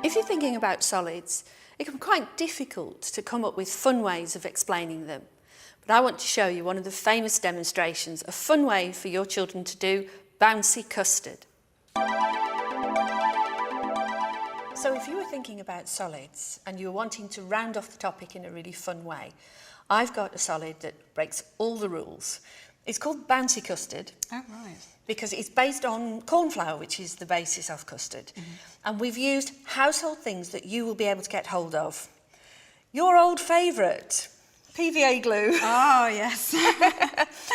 If you're thinking about solids, it can be quite difficult to come up with fun ways of explaining them. But I want to show you one of the famous demonstrations, a fun way for your children to do bouncy custard. So if you were thinking about solids and you were wanting to round off the topic in a really fun way, I've got a solid that breaks all the rules. It's called bouncy custard. Oh, right. Because it's based on cornflour, which is the basis of custard. And we've used household things that you will be able to get hold of. Your old favourite, PVA glue. Oh, yes.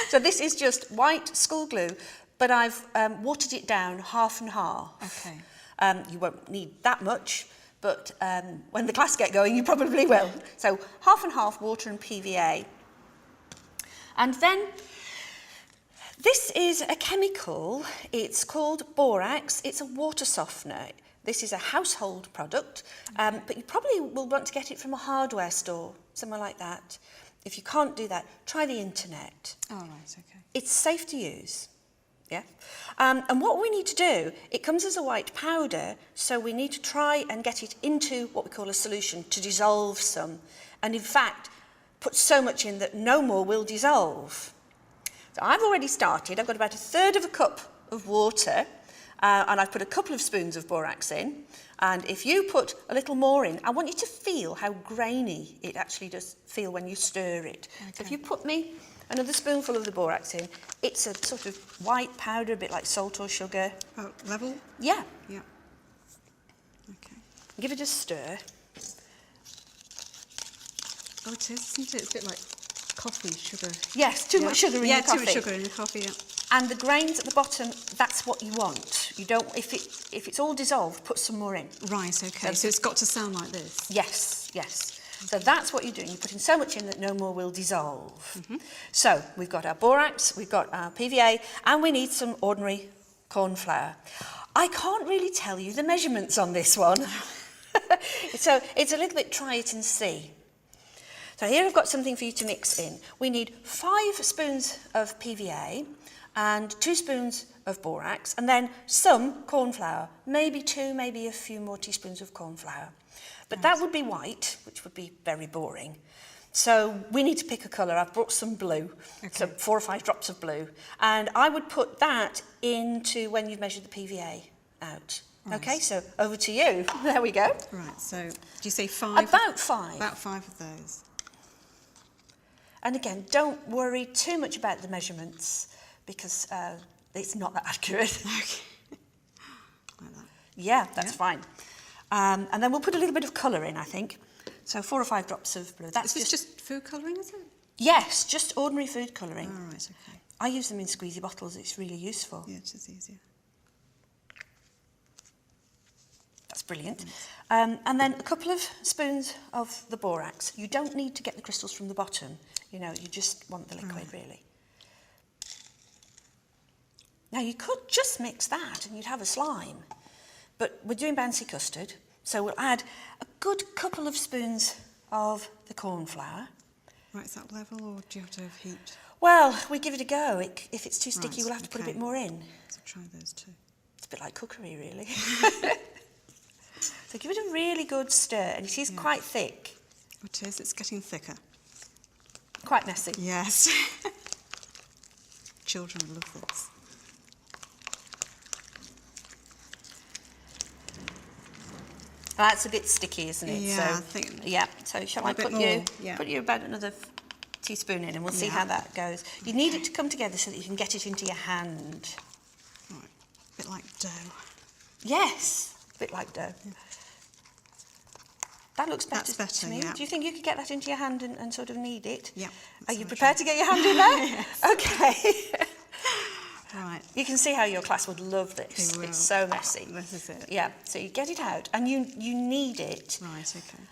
So this is just white school glue, but I've watered it down half and half. Okay. You won't need that much, but when the class get going, you probably will. So half and half water and PVA. And then this is a chemical. It's called Borax. It's a water softener. This is a household product, but you probably will want to get it from a hardware store, somewhere like that. If you can't do that, try the internet. Oh, right, okay. It's safe to use. Yeah. And what we need to do, it comes as a white powder, so we need to try and get it into what we call a solution to dissolve some. And in fact, put so much in that no more will dissolve. So I've already started. I've got about 1/3 of a cup of water, and I've put a couple of spoons of borax in. And if you put a little more in, I want you to feel how grainy it actually does feel when you stir it. Okay. So if you put me another spoonful of the borax in, it's a sort of white powder, a bit like salt or sugar. Oh, level? Yeah. Yeah. Okay. Give it a stir. Oh, it is, isn't it? It's a bit like coffee, sugar. Yes, too much sugar in your coffee. Yeah, too much sugar in the coffee, yeah. And the grains at the bottom, that's what you want. You don't, if it's all dissolved, put some more in. Right, okay. So it's got to sound like this? Yes, yes. So that's what you're doing. You're putting so much in that no more will dissolve. So we've got our borax, we've got our PVA, and we need some ordinary cornflour. I can't really tell you the measurements on this one. So it's a little bit try it and see. So here I've got something for you to mix in. We need 5 spoons of PVA and 2 spoons of borax, and then some cornflour, maybe 2, maybe a few more teaspoons of cornflour. But that would be white, which would be very boring. So we need to pick a colour. I've brought some blue, so 4 or 5 drops of blue. And I would put that into when you've measured the PVA out. Right. Okay, so over to you. There we go. Right, so do you say 5? About 5. About 5 of those. And again, don't worry too much about the measurements because it's not that accurate. Okay. Like that. Yeah, that's fine. And then we'll put a little bit of colour in, I think. So 4 or 5 drops of blue. That's just food colouring, is it? Yes, just ordinary food colouring. Oh, right, okay. I use them in squeezy bottles. It's really useful. Yeah, it is easier. That's brilliant. And then a couple of spoons of the borax. You don't need to get the crystals from the bottom. You know, you just want the liquid, really. Now, you could just mix that and you'd have a slime. But we're doing bouncy custard, so we'll add a good couple of spoons of the cornflour. Right, is that level or do you have to have heat? Well, we give it a go. If it's too sticky, we'll have to put a bit more in. So try those too. It's a bit like cookery, really. So give it a really good stir, and you see it's quite thick. It is, it's getting thicker. Quite messy. Yes. Children love this. That's a bit sticky, isn't it? Yeah, so, I think. Yeah. So shall I put you about another teaspoon in, and we'll see how that goes. You need it to come together so that you can get it into your hand. Right. A bit like dough. Yes, a bit like dough. Yeah. That looks better, That's better to me. Yeah. Do you think you could get that into your hand and sort of knead it? Yeah. Are you prepared to get your hand in there? Yes. Okay. Right. You can see how your class would love this. It's so messy. This is it. Yeah. So you get it out and you knead it. Right, okay.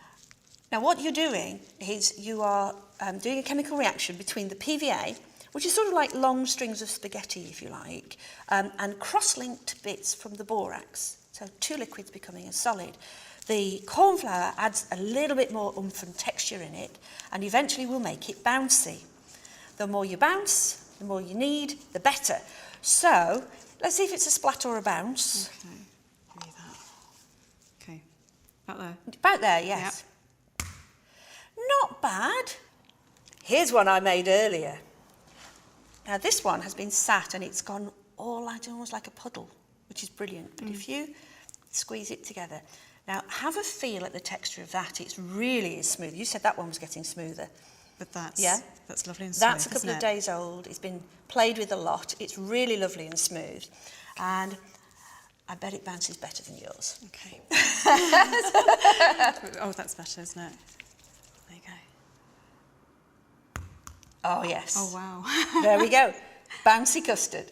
Now what you're doing is you are doing a chemical reaction between the PVA, which is sort of like long strings of spaghetti, if you like, and cross-linked bits from the borax. So 2 liquids becoming a solid. The cornflour adds a little bit more oomph and texture in it, and eventually will make it bouncy. The more you bounce, the more you knead, the better. So let's see if it's a splat or a bounce. Okay. Give me that. Okay. About there. About there, yes. Not bad. Here's one I made earlier. Now this one has been sat and it's gone all like almost like a puddle, which is brilliant. But if you squeeze it together, now have a feel at the texture of that. It's really is smooth. You said that one was getting smoother. But that's lovely and smooth. That's a couple of days old. It's been played with a lot. It's really lovely and smooth. And I bet it bounces better than yours. Okay. Oh, that's better, isn't it? There you go. Oh, yes. Oh, wow. There we go. Bouncy custard.